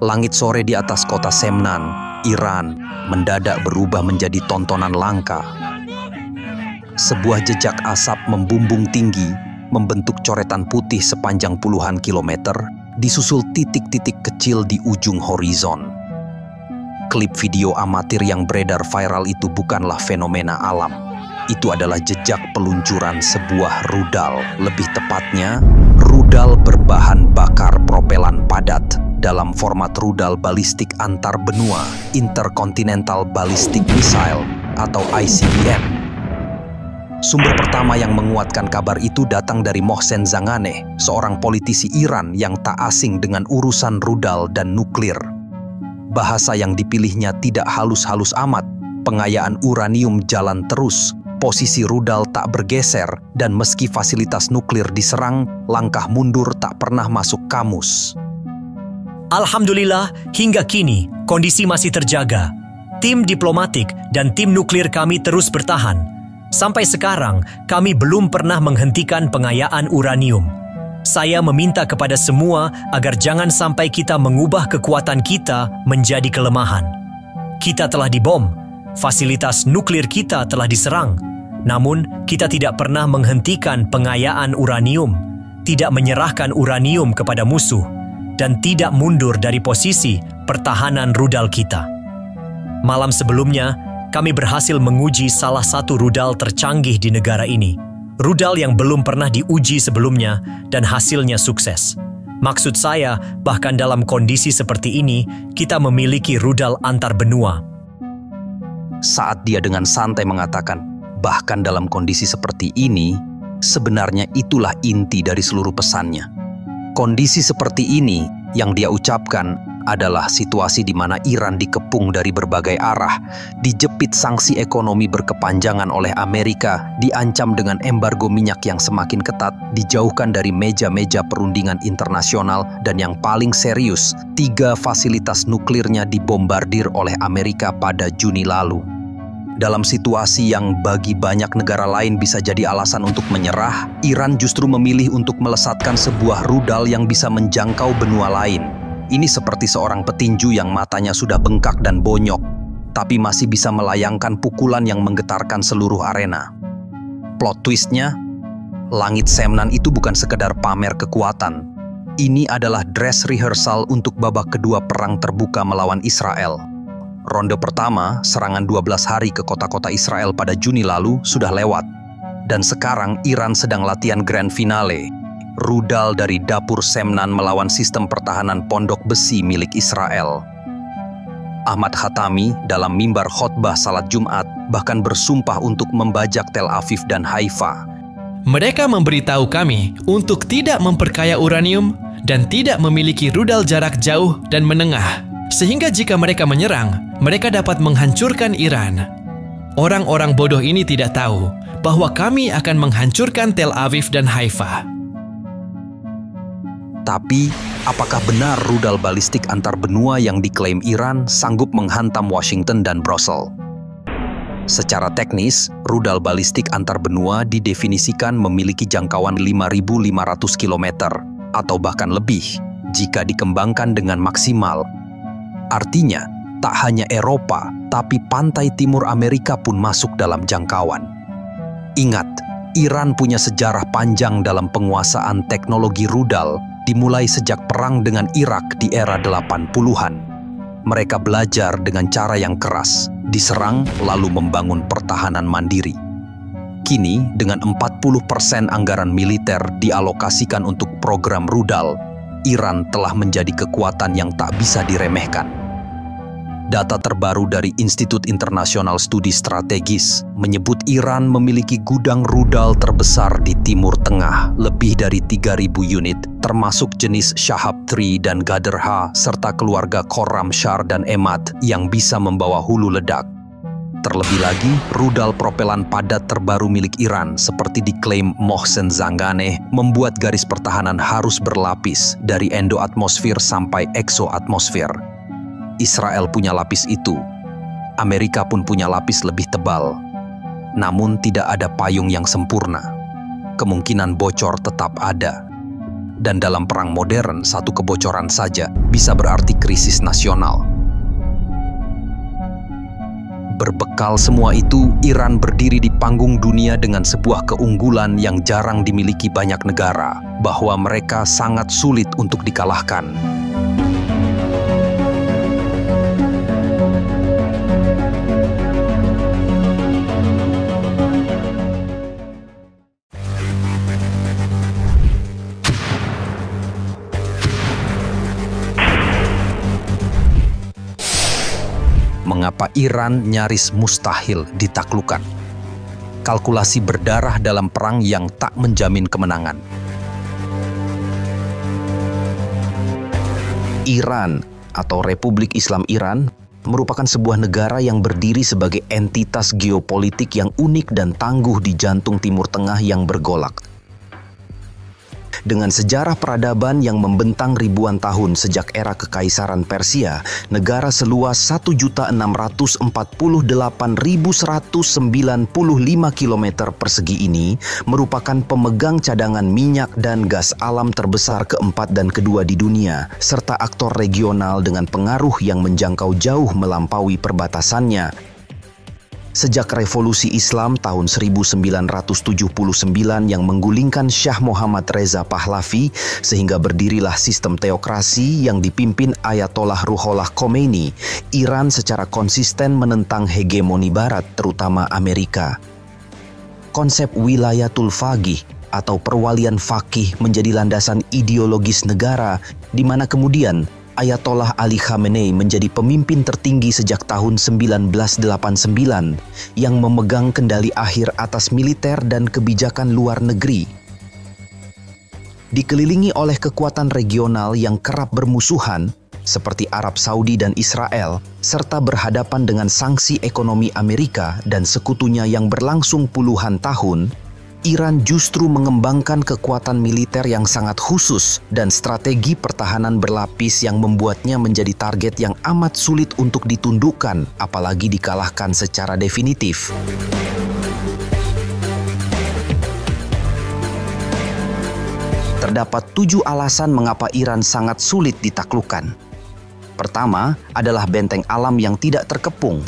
Langit sore di atas kota Semnan, Iran, mendadak berubah menjadi tontonan langka. Sebuah jejak asap membumbung tinggi, membentuk coretan putih sepanjang puluhan kilometer, disusul titik-titik kecil di ujung horizon. Klip video amatir yang beredar viral itu bukanlah fenomena alam. Itu adalah jejak peluncuran sebuah rudal, lebih tepatnya, rudal berbahan bakar propelan padat dalam format rudal balistik antar benua, Intercontinental Ballistic Missile atau ICBM. Sumber pertama yang menguatkan kabar itu datang dari Mohsen Zanganeh, seorang politisi Iran yang tak asing dengan urusan rudal dan nuklir. Bahasa yang dipilihnya tidak halus-halus amat, pengayaan uranium jalan terus, posisi rudal tak bergeser, dan meski fasilitas nuklir diserang, langkah mundur tak pernah masuk kamus. Alhamdulillah, hingga kini kondisi masih terjaga. Tim diplomatik dan tim nuklir kami terus bertahan. Sampai sekarang, kami belum pernah menghentikan pengayaan uranium. Saya meminta kepada semua agar jangan sampai kita mengubah kekuatan kita menjadi kelemahan. Kita telah dibom, fasilitas nuklir kita telah diserang. Namun, kita tidak pernah menghentikan pengayaan uranium, tidak menyerahkan uranium kepada musuh, dan tidak mundur dari posisi pertahanan rudal kita. Malam sebelumnya, kami berhasil menguji salah satu rudal tercanggih di negara ini. Rudal yang belum pernah diuji sebelumnya dan hasilnya sukses. Maksud saya, bahkan dalam kondisi seperti ini, kita memiliki rudal antar benua. Saat dia dengan santai mengatakan, bahkan dalam kondisi seperti ini, sebenarnya itulah inti dari seluruh pesannya. Kondisi seperti ini yang dia ucapkan adalah situasi di mana Iran dikepung dari berbagai arah, dijepit sanksi ekonomi berkepanjangan oleh Amerika, diancam dengan embargo minyak yang semakin ketat, dijauhkan dari meja-meja perundingan internasional, dan yang paling serius, 3 fasilitas nuklirnya dibombardir oleh Amerika pada Juni lalu. Dalam situasi yang bagi banyak negara lain bisa jadi alasan untuk menyerah, Iran justru memilih untuk melesatkan sebuah rudal yang bisa menjangkau benua lain. Ini seperti seorang petinju yang matanya sudah bengkak dan bonyok, tapi masih bisa melayangkan pukulan yang menggetarkan seluruh arena. Plot twistnya, langit Semnan itu bukan sekedar pamer kekuatan. Ini adalah dress rehearsal untuk babak kedua perang terbuka melawan Israel. Ronde pertama, serangan 12 hari ke kota-kota Israel pada Juni lalu, sudah lewat. Dan sekarang Iran sedang latihan grand finale. Rudal dari dapur Semnan melawan sistem pertahanan pondok besi milik Israel. Ahmad Khatami dalam mimbar khotbah salat Jumat bahkan bersumpah untuk membajak Tel Aviv dan Haifa. Mereka memberitahu kami untuk tidak memperkaya uranium dan tidak memiliki rudal jarak jauh dan menengah. Sehingga jika mereka menyerang, mereka dapat menghancurkan Iran. Orang-orang bodoh ini tidak tahu bahwa kami akan menghancurkan Tel Aviv dan Haifa. Tapi, apakah benar rudal balistik antar benua yang diklaim Iran sanggup menghantam Washington dan Brussels? Secara teknis, rudal balistik antar benua didefinisikan memiliki jangkauan 5.500 km atau bahkan lebih jika dikembangkan dengan maksimal. Artinya, tak hanya Eropa, tapi pantai timur Amerika pun masuk dalam jangkauan. Ingat, Iran punya sejarah panjang dalam penguasaan teknologi rudal, dimulai sejak perang dengan Irak di era 80-an. Mereka belajar dengan cara yang keras, diserang lalu membangun pertahanan mandiri. Kini, dengan 40% anggaran militer dialokasikan untuk program rudal, Iran telah menjadi kekuatan yang tak bisa diremehkan. Data terbaru dari Institut Internasional Studi Strategis menyebut Iran memiliki gudang rudal terbesar di Timur Tengah, lebih dari 3.000 unit, termasuk jenis Shahab 3 dan Gaderha, serta keluarga Khorram Shar dan Emad yang bisa membawa hulu ledak. Terlebih lagi, rudal propelan padat terbaru milik Iran, seperti diklaim Mohsen Zanganeh, membuat garis pertahanan harus berlapis dari endoatmosfer sampai eksoatmosfer. Israel punya lapis itu. Amerika pun punya lapis lebih tebal. Namun tidak ada payung yang sempurna. Kemungkinan bocor tetap ada. Dan dalam perang modern, satu kebocoran saja bisa berarti krisis nasional. Berbekal semua itu, Iran berdiri di panggung dunia dengan sebuah keunggulan yang jarang dimiliki banyak negara, bahwa mereka sangat sulit untuk dikalahkan. Mengapa Iran nyaris mustahil ditaklukkan? Kalkulasi berdarah dalam perang yang tak menjamin kemenangan. Iran atau Republik Islam Iran merupakan sebuah negara yang berdiri sebagai entitas geopolitik yang unik dan tangguh di jantung Timur Tengah yang bergolak. Dengan sejarah peradaban yang membentang ribuan tahun sejak era Kekaisaran Persia, negara seluas 1.648.195 km persegi ini merupakan pemegang cadangan minyak dan gas alam terbesar keempat dan kedua di dunia, serta aktor regional dengan pengaruh yang menjangkau jauh melampaui perbatasannya. Sejak Revolusi Islam tahun 1979 yang menggulingkan Syah Muhammad Reza Pahlavi, sehingga berdirilah sistem teokrasi yang dipimpin Ayatollah Ruhollah Khomeini, Iran secara konsisten menentang hegemoni Barat, terutama Amerika. Konsep wilayatul faqih atau perwalian faqih menjadi landasan ideologis negara, di mana kemudian Ayatollah Ali Khamenei menjadi pemimpin tertinggi sejak tahun 1989 yang memegang kendali akhir atas militer dan kebijakan luar negeri. Dikelilingi oleh kekuatan regional yang kerap bermusuhan seperti Arab Saudi dan Israel, serta berhadapan dengan sanksi ekonomi Amerika dan sekutunya yang berlangsung puluhan tahun, Iran justru mengembangkan kekuatan militer yang sangat khusus dan strategi pertahanan berlapis yang membuatnya menjadi target yang amat sulit untuk ditundukkan, apalagi dikalahkan secara definitif. Terdapat 7 alasan mengapa Iran sangat sulit ditaklukkan. Pertama adalah benteng alam yang tidak terkepung.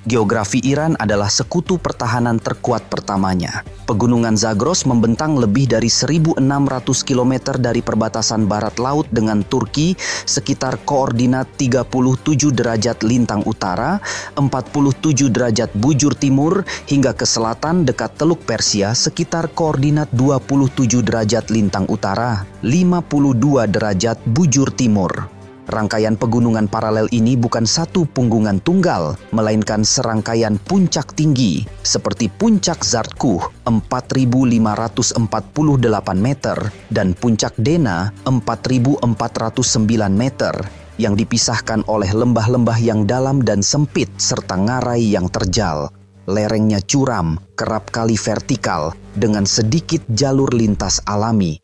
Geografi Iran adalah sekutu pertahanan terkuat pertamanya. Pegunungan Zagros membentang lebih dari 1.600 km dari perbatasan barat laut dengan Turki sekitar koordinat 37 derajat lintang utara, 47 derajat bujur timur, hingga ke selatan dekat Teluk Persia sekitar koordinat 27 derajat lintang utara, 52 derajat bujur timur. Rangkaian pegunungan paralel ini bukan satu punggungan tunggal, melainkan serangkaian puncak tinggi seperti Puncak Zartkuh 4.548 meter dan Puncak Dena 4.409 meter yang dipisahkan oleh lembah-lembah yang dalam dan sempit serta ngarai yang terjal. Lerengnya curam, kerap kali vertikal dengan sedikit jalur lintas alami.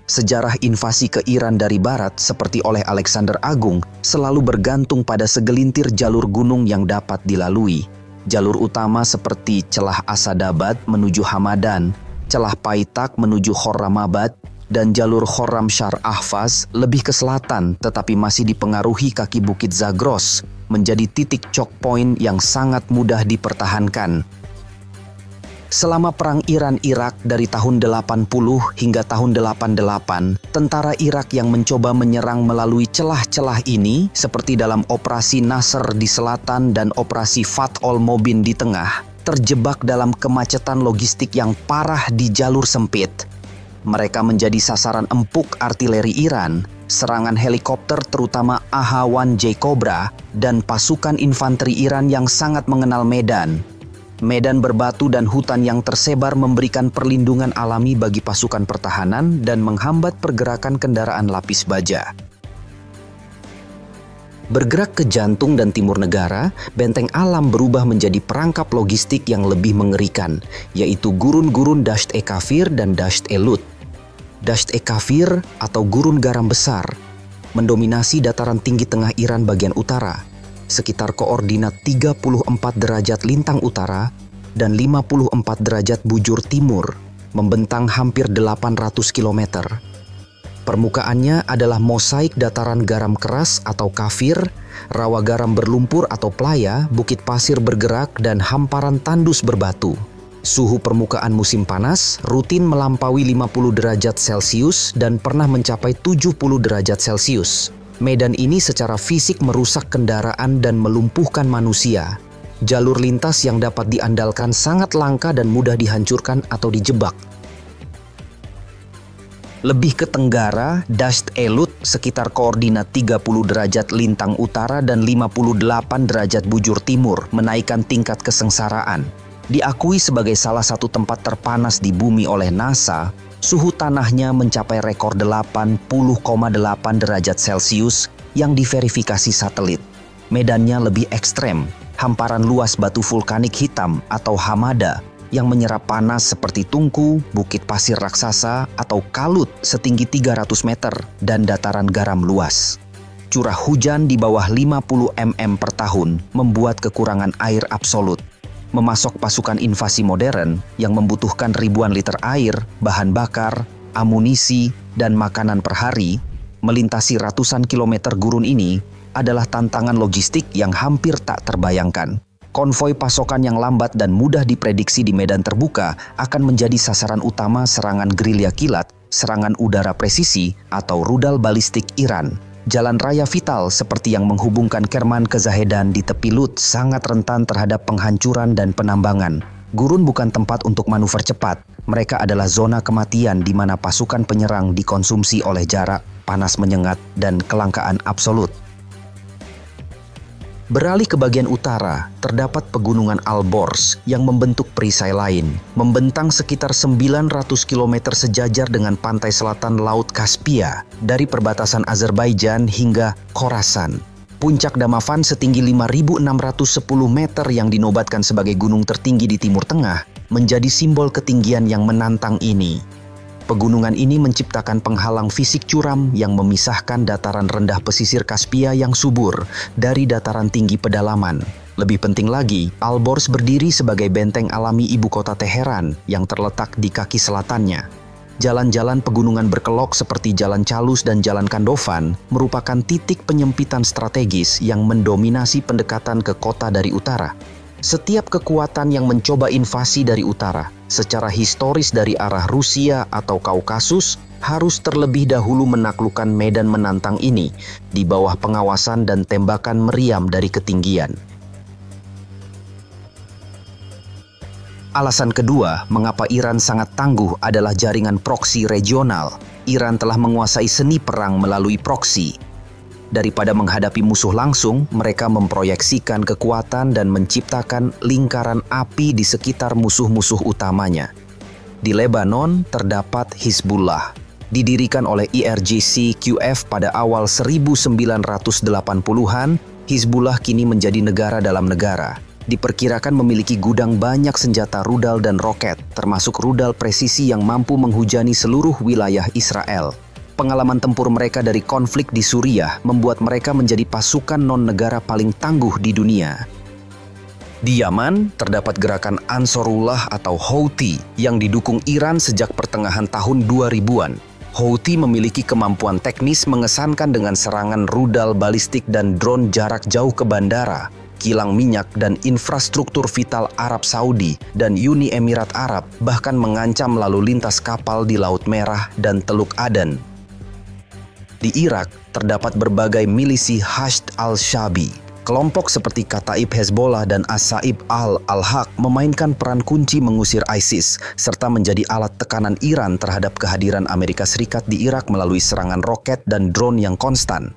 Sejarah invasi ke Iran dari barat seperti oleh Alexander Agung selalu bergantung pada segelintir jalur gunung yang dapat dilalui. Jalur utama seperti celah Asadabad menuju Hamadan, celah Paitak menuju Khorramabad, dan jalur Khorram Shar Ahvaz lebih ke selatan tetapi masih dipengaruhi kaki bukit Zagros, menjadi titik choke point yang sangat mudah dipertahankan. Selama perang Iran-Irak dari tahun 80 hingga tahun 88, tentara Irak yang mencoba menyerang melalui celah-celah ini, seperti dalam Operasi Nasr di selatan dan Operasi Fath al-Mubin di tengah, terjebak dalam kemacetan logistik yang parah di jalur sempit. Mereka menjadi sasaran empuk artileri Iran, serangan helikopter terutama AH-1J Cobra, dan pasukan infanteri Iran yang sangat mengenal medan. Medan berbatu dan hutan yang tersebar memberikan perlindungan alami bagi pasukan pertahanan dan menghambat pergerakan kendaraan lapis baja. Bergerak ke jantung dan timur negara, benteng alam berubah menjadi perangkap logistik yang lebih mengerikan, yaitu gurun-gurun Dasht-e-Kafir dan Dasht-e-Lut. Dasht-e-Kafir atau gurun garam besar mendominasi dataran tinggi tengah Iran bagian utara, sekitar koordinat 34 derajat lintang utara dan 54 derajat bujur timur, membentang hampir 800 km. Permukaannya adalah mosaik dataran garam keras atau kafir, rawa garam berlumpur atau playa, bukit pasir bergerak, dan hamparan tandus berbatu. Suhu permukaan musim panas rutin melampaui 50 derajat Celcius dan pernah mencapai 70 derajat Celcius. Medan ini secara fisik merusak kendaraan dan melumpuhkan manusia. Jalur lintas yang dapat diandalkan sangat langka dan mudah dihancurkan atau dijebak. Lebih ke tenggara, Dasht Elut sekitar koordinat 30 derajat lintang utara dan 58 derajat bujur timur menaikkan tingkat kesengsaraan. Diakui sebagai salah satu tempat terpanas di bumi oleh NASA, suhu tanahnya mencapai rekor 80,8 derajat Celcius yang diverifikasi satelit. Medannya lebih ekstrem, hamparan luas batu vulkanik hitam atau hamada yang menyerap panas seperti tungku, bukit pasir raksasa, atau kalut setinggi 300 meter, dan dataran garam luas. Curah hujan di bawah 50 mm per tahun membuat kekurangan air absolut. Memasok pasukan invasi modern yang membutuhkan ribuan liter air, bahan bakar, amunisi, dan makanan per hari, melintasi ratusan kilometer gurun ini adalah tantangan logistik yang hampir tak terbayangkan. Konvoi pasokan yang lambat dan mudah diprediksi di medan terbuka akan menjadi sasaran utama serangan gerilya kilat, serangan udara presisi, atau rudal balistik Iran. Jalan raya vital seperti yang menghubungkan Kerman ke Zahedan di tepi Lut sangat rentan terhadap penghancuran dan penambangan. Gurun bukan tempat untuk manuver cepat. Mereka adalah zona kematian di mana pasukan penyerang dikonsumsi oleh jarak, panas menyengat, dan kelangkaan absolut. Beralih ke bagian utara, terdapat pegunungan Alborz yang membentuk perisai lain, membentang sekitar 900 km sejajar dengan pantai selatan Laut Kaspia, dari perbatasan Azerbaijan hingga Khorasan. Puncak Damavand setinggi 5.610 meter yang dinobatkan sebagai gunung tertinggi di Timur Tengah, menjadi simbol ketinggian yang menantang ini. Pegunungan ini menciptakan penghalang fisik curam yang memisahkan dataran rendah pesisir Kaspia yang subur dari dataran tinggi pedalaman. Lebih penting lagi, Alborz berdiri sebagai benteng alami ibu kota Teheran yang terletak di kaki selatannya. Jalan-jalan pegunungan berkelok seperti Jalan Chalus dan Jalan Kandofan merupakan titik penyempitan strategis yang mendominasi pendekatan ke kota dari utara. Setiap kekuatan yang mencoba invasi dari utara, secara historis dari arah Rusia atau Kaukasus, harus terlebih dahulu menaklukkan medan menantang ini di bawah pengawasan dan tembakan meriam dari ketinggian. Alasan kedua mengapa Iran sangat tangguh adalah jaringan proksi regional. Iran telah menguasai seni perang melalui proksi. Daripada menghadapi musuh langsung, mereka memproyeksikan kekuatan dan menciptakan lingkaran api di sekitar musuh-musuh utamanya. Di Lebanon terdapat Hizbullah, didirikan oleh IRGC-QF pada awal 1980-an. Hizbullah kini menjadi negara dalam negara. Diperkirakan memiliki gudang banyak senjata rudal dan roket, termasuk rudal presisi yang mampu menghujani seluruh wilayah Israel. Pengalaman tempur mereka dari konflik di Suriah membuat mereka menjadi pasukan non-negara paling tangguh di dunia. Di Yaman, terdapat gerakan Ansarullah atau Houthi yang didukung Iran sejak pertengahan tahun 2000-an. Houthi memiliki kemampuan teknis mengesankan dengan serangan rudal balistik dan drone jarak jauh ke bandara, kilang minyak dan infrastruktur vital Arab Saudi dan Uni Emirat Arab, bahkan mengancam lalu lintas kapal di Laut Merah dan Teluk Aden. Di Irak, terdapat berbagai milisi Hashd al-Shabi. Kelompok seperti Kataib Hezbollah dan As-Saib al-Haq memainkan peran kunci mengusir ISIS, serta menjadi alat tekanan Iran terhadap kehadiran Amerika Serikat di Irak melalui serangan roket dan drone yang konstan.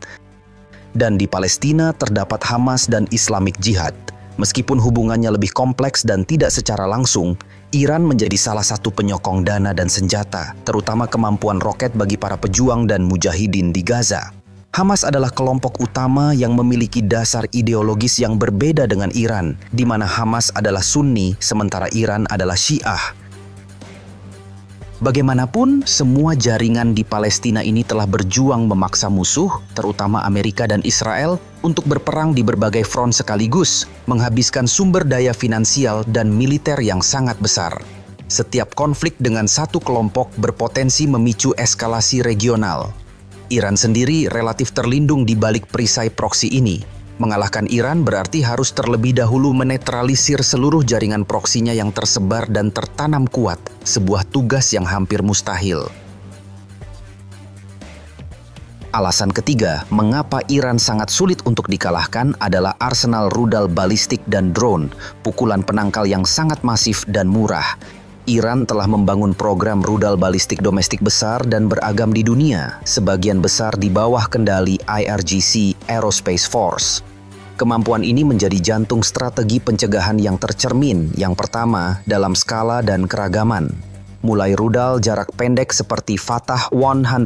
Dan di Palestina terdapat Hamas dan Islamic Jihad. Meskipun hubungannya lebih kompleks dan tidak secara langsung, Iran menjadi salah satu penyokong dana dan senjata, terutama kemampuan roket bagi para pejuang dan mujahidin di Gaza. Hamas adalah kelompok utama yang memiliki dasar ideologis yang berbeda dengan Iran, di mana Hamas adalah Sunni, sementara Iran adalah Syiah. Bagaimanapun, semua jaringan di Palestina ini telah berjuang memaksa musuh, terutama Amerika dan Israel, untuk berperang di berbagai front sekaligus, menghabiskan sumber daya finansial dan militer yang sangat besar. Setiap konflik dengan satu kelompok berpotensi memicu eskalasi regional. Iran sendiri relatif terlindung di balik perisai proksi ini. Mengalahkan Iran berarti harus terlebih dahulu menetralisir seluruh jaringan proksinya yang tersebar dan tertanam kuat, sebuah tugas yang hampir mustahil. Alasan ketiga, mengapa Iran sangat sulit untuk dikalahkan adalah arsenal rudal balistik dan drone, pukulan penangkal yang sangat masif dan murah. Iran telah membangun program rudal balistik domestik besar dan beragam di dunia, sebagian besar di bawah kendali IRGC Aerospace Force. Kemampuan ini menjadi jantung strategi pencegahan yang tercermin, yang pertama dalam skala dan keragaman. Mulai rudal jarak pendek seperti Fatah 110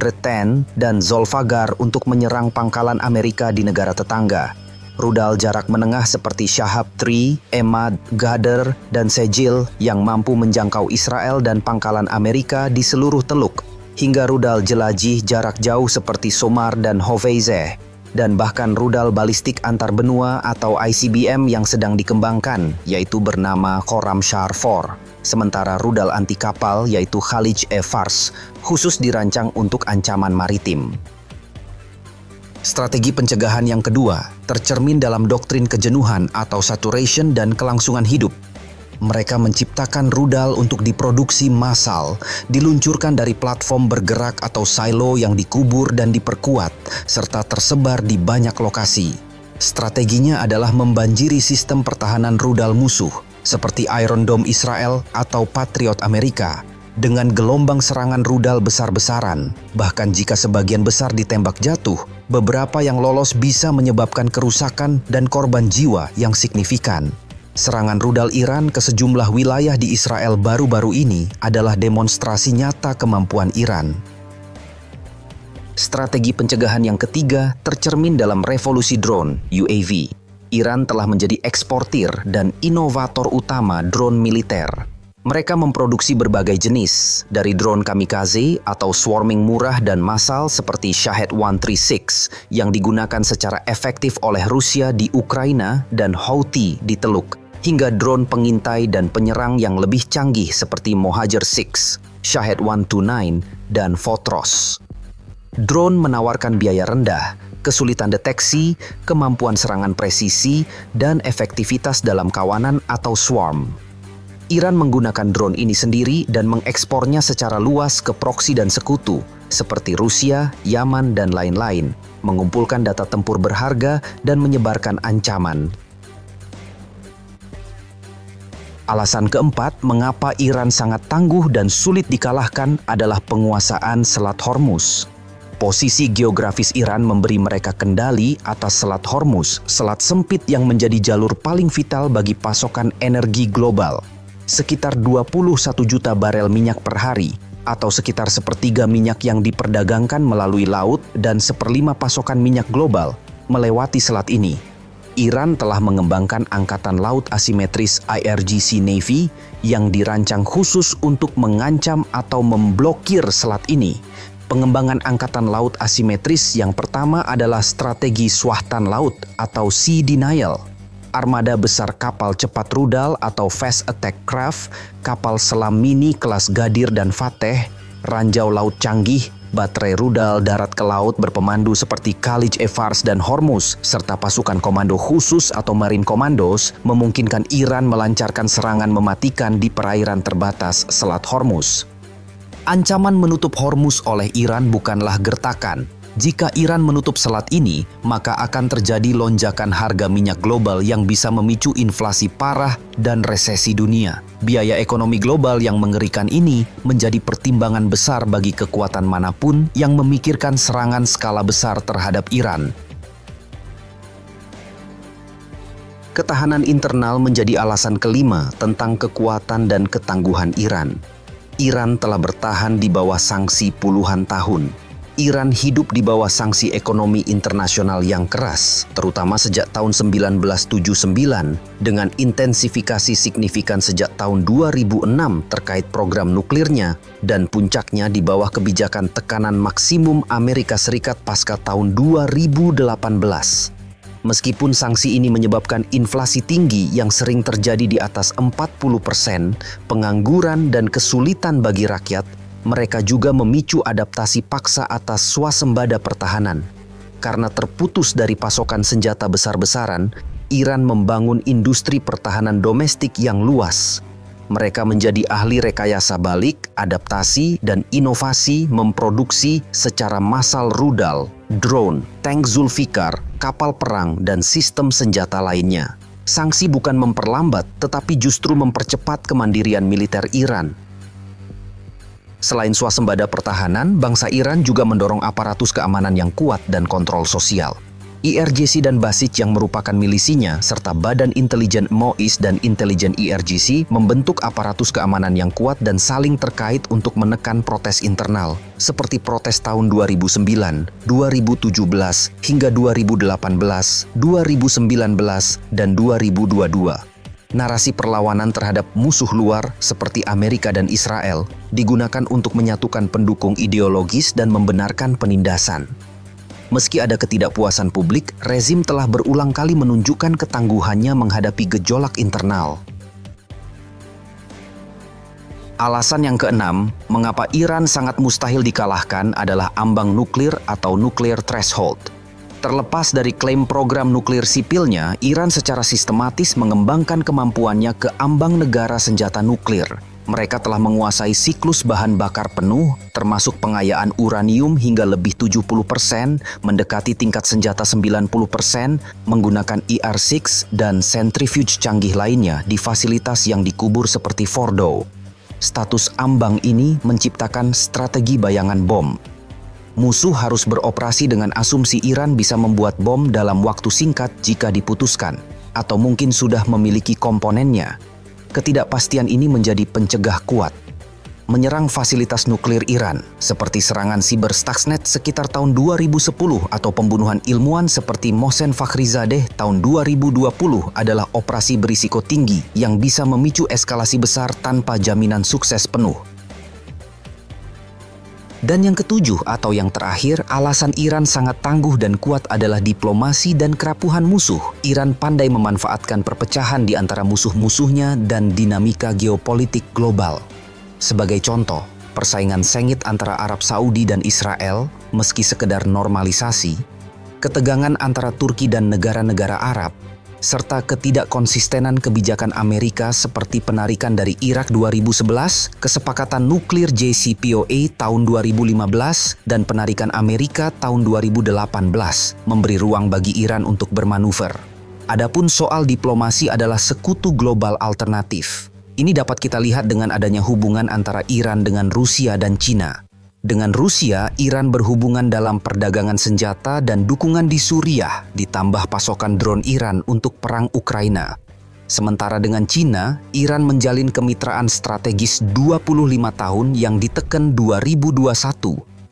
dan Zolfaghar untuk menyerang pangkalan Amerika di negara tetangga. Rudal jarak menengah seperti Shahab 3, Emad, Ghadar, dan Sejil yang mampu menjangkau Israel dan pangkalan Amerika di seluruh teluk. Hingga rudal jelajih jarak jauh seperti Somar dan Hoveyzeh. Dan bahkan rudal balistik antar benua atau ICBM yang sedang dikembangkan, yaitu bernama Khorramshahr 4. Sementara rudal anti kapal yaitu Khalij-e-Fars, khusus dirancang untuk ancaman maritim. Strategi pencegahan yang kedua tercermin dalam doktrin kejenuhan atau saturation dan kelangsungan hidup. Mereka menciptakan rudal untuk diproduksi massal, diluncurkan dari platform bergerak atau silo yang dikubur dan diperkuat, serta tersebar di banyak lokasi. Strateginya adalah membanjiri sistem pertahanan rudal musuh, seperti Iron Dome Israel atau Patriot Amerika, dengan gelombang serangan rudal besar-besaran. Bahkan jika sebagian besar ditembak jatuh, beberapa yang lolos bisa menyebabkan kerusakan dan korban jiwa yang signifikan. Serangan rudal Iran ke sejumlah wilayah di Israel baru-baru ini adalah demonstrasi nyata kemampuan Iran. Strategi pencegahan yang ketiga tercermin dalam revolusi drone, UAV. Iran telah menjadi eksportir dan inovator utama drone militer. Mereka memproduksi berbagai jenis, dari drone kamikaze atau swarming murah dan massal seperti Shahed 136 yang digunakan secara efektif oleh Rusia di Ukraina dan Houthi di Teluk, hingga drone pengintai dan penyerang yang lebih canggih seperti Mohajer 6, Shahed 129, dan Fotros. Drone menawarkan biaya rendah, kesulitan deteksi, kemampuan serangan presisi, dan efektivitas dalam kawanan atau swarm. Iran menggunakan drone ini sendiri dan mengekspornya secara luas ke proksi dan sekutu, seperti Rusia, Yaman, dan lain-lain, mengumpulkan data tempur berharga dan menyebarkan ancaman. Alasan keempat mengapa Iran sangat tangguh dan sulit dikalahkan adalah penguasaan Selat Hormuz. Posisi geografis Iran memberi mereka kendali atas Selat Hormuz, selat sempit yang menjadi jalur paling vital bagi pasokan energi global. Sekitar 21 juta barel minyak per hari, atau sekitar sepertiga minyak yang diperdagangkan melalui laut dan 1/5 pasokan minyak global, melewati selat ini. Iran telah mengembangkan angkatan laut asimetris IRGC Navy yang dirancang khusus untuk mengancam atau memblokir selat ini. Pengembangan angkatan laut asimetris yang pertama adalah strategi swahtan laut atau sea denial. Armada besar kapal cepat rudal atau fast attack craft, kapal selam mini kelas Gadir dan Fateh, ranjau laut canggih, baterai rudal darat ke laut berpemandu seperti Khalij-e-Fars dan Hormuz, serta pasukan komando khusus atau Marine Commandos memungkinkan Iran melancarkan serangan mematikan di perairan terbatas Selat Hormuz. Ancaman menutup Hormuz oleh Iran bukanlah gertakan. Jika Iran menutup selat ini, maka akan terjadi lonjakan harga minyak global yang bisa memicu inflasi parah dan resesi dunia. Biaya ekonomi global yang mengerikan ini menjadi pertimbangan besar bagi kekuatan manapun yang memikirkan serangan skala besar terhadap Iran. Ketahanan internal menjadi alasan kelima tentang kekuatan dan ketangguhan Iran. Iran telah bertahan di bawah sanksi puluhan tahun. Iran hidup di bawah sanksi ekonomi internasional yang keras, terutama sejak tahun 1979, dengan intensifikasi signifikan sejak tahun 2006 terkait program nuklirnya, dan puncaknya di bawah kebijakan tekanan maksimum Amerika Serikat pasca tahun 2018. Meskipun sanksi ini menyebabkan inflasi tinggi yang sering terjadi di atas 40%, pengangguran dan kesulitan bagi rakyat, mereka juga memicu adaptasi paksa atas swasembada pertahanan. Karena terputus dari pasokan senjata besar-besaran, Iran membangun industri pertahanan domestik yang luas. Mereka menjadi ahli rekayasa balik, adaptasi, dan inovasi memproduksi secara massal rudal, drone, tank Zulfikar, kapal perang, dan sistem senjata lainnya. Sanksi bukan memperlambat, tetapi justru mempercepat kemandirian militer Iran. Selain swasembada pertahanan, bangsa Iran juga mendorong aparatus keamanan yang kuat dan kontrol sosial. IRGC dan Basij yang merupakan milisinya, serta Badan Intelijen MOIS dan Intelijen IRGC membentuk aparatus keamanan yang kuat dan saling terkait untuk menekan protes internal, seperti protes tahun 2009, 2017, hingga 2018, 2019, dan 2022. Narasi perlawanan terhadap musuh luar seperti Amerika dan Israel digunakan untuk menyatukan pendukung ideologis dan membenarkan penindasan. Meski ada ketidakpuasan publik, rezim telah berulang kali menunjukkan ketangguhannya menghadapi gejolak internal. Alasan yang keenam, mengapa Iran sangat mustahil dikalahkan adalah ambang nuklir atau nuclear threshold. Terlepas dari klaim program nuklir sipilnya, Iran secara sistematis mengembangkan kemampuannya ke ambang negara senjata nuklir. Mereka telah menguasai siklus bahan bakar penuh, termasuk pengayaan uranium hingga lebih 70%, mendekati tingkat senjata 90%, menggunakan IR-6 dan centrifuge canggih lainnya di fasilitas yang dikubur seperti Fordow. Status ambang ini menciptakan strategi bayangan bom. Musuh harus beroperasi dengan asumsi Iran bisa membuat bom dalam waktu singkat jika diputuskan, atau mungkin sudah memiliki komponennya. Ketidakpastian ini menjadi pencegah kuat. Menyerang fasilitas nuklir Iran, seperti serangan siber Stuxnet sekitar tahun 2010 atau pembunuhan ilmuwan seperti Mohsen Fakhrizadeh tahun 2020 adalah operasi berisiko tinggi yang bisa memicu eskalasi besar tanpa jaminan sukses penuh. Dan yang ketujuh atau yang terakhir, alasan Iran sangat tangguh dan kuat adalah diplomasi dan kerapuhan musuh. Iran pandai memanfaatkan perpecahan di antara musuh-musuhnya dan dinamika geopolitik global. Sebagai contoh, persaingan sengit antara Arab Saudi dan Israel, meski sekedar normalisasi, ketegangan antara Turki dan negara-negara Arab, serta ketidakkonsistenan kebijakan Amerika seperti penarikan dari Irak 2011, kesepakatan nuklir JCPOA tahun 2015, dan penarikan Amerika tahun 2018 memberi ruang bagi Iran untuk bermanuver. Adapun soal diplomasi adalah sekutu global alternatif. Ini dapat kita lihat dengan adanya hubungan antara Iran dengan Rusia dan Cina. Dengan Rusia, Iran berhubungan dalam perdagangan senjata dan dukungan di Suriah, ditambah pasokan drone Iran untuk perang Ukraina. Sementara dengan Cina, Iran menjalin kemitraan strategis 25 tahun yang diteken 2021,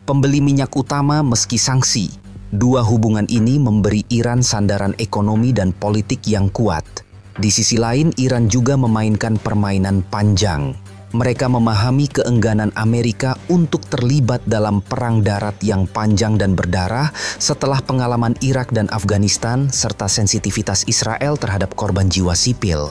pembeli minyak utama meski sanksi. Dua hubungan ini memberi Iran sandaran ekonomi dan politik yang kuat. Di sisi lain, Iran juga memainkan permainan panjang. Mereka memahami keengganan Amerika untuk terlibat dalam perang darat yang panjang dan berdarah setelah pengalaman Irak dan Afghanistan serta sensitivitas Israel terhadap korban jiwa sipil.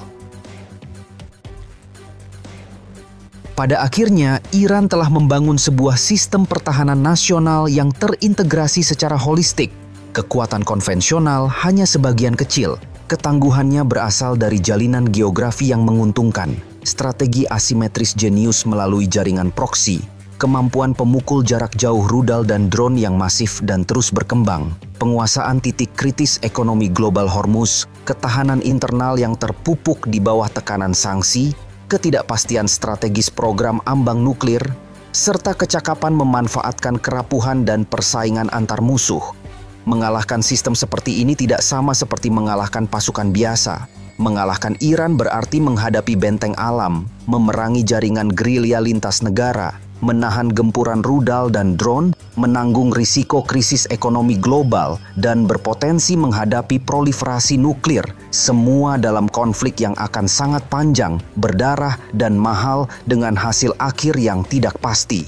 Pada akhirnya, Iran telah membangun sebuah sistem pertahanan nasional yang terintegrasi secara holistik. Kekuatan konvensional hanya sebagian kecil. Ketangguhannya berasal dari jalinan geografi yang menguntungkan, strategi asimetris jenius melalui jaringan proksi, kemampuan pemukul jarak jauh rudal dan drone yang masif dan terus berkembang, penguasaan titik kritis ekonomi global Hormuz, ketahanan internal yang terpupuk di bawah tekanan sanksi, ketidakpastian strategis program ambang nuklir, serta kecakapan memanfaatkan kerapuhan dan persaingan antar musuh. Mengalahkan sistem seperti ini tidak sama seperti mengalahkan pasukan biasa. Mengalahkan Iran berarti menghadapi benteng alam, memerangi jaringan gerilya lintas negara, menahan gempuran rudal dan drone, menanggung risiko krisis ekonomi global, dan berpotensi menghadapi proliferasi nuklir, semua dalam konflik yang akan sangat panjang, berdarah, dan mahal dengan hasil akhir yang tidak pasti.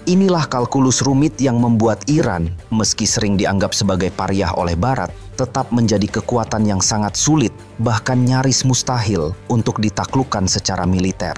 Inilah kalkulus rumit yang membuat Iran, meski sering dianggap sebagai pariah oleh Barat, tetap menjadi kekuatan yang sangat sulit, bahkan nyaris mustahil untuk ditaklukkan secara militer.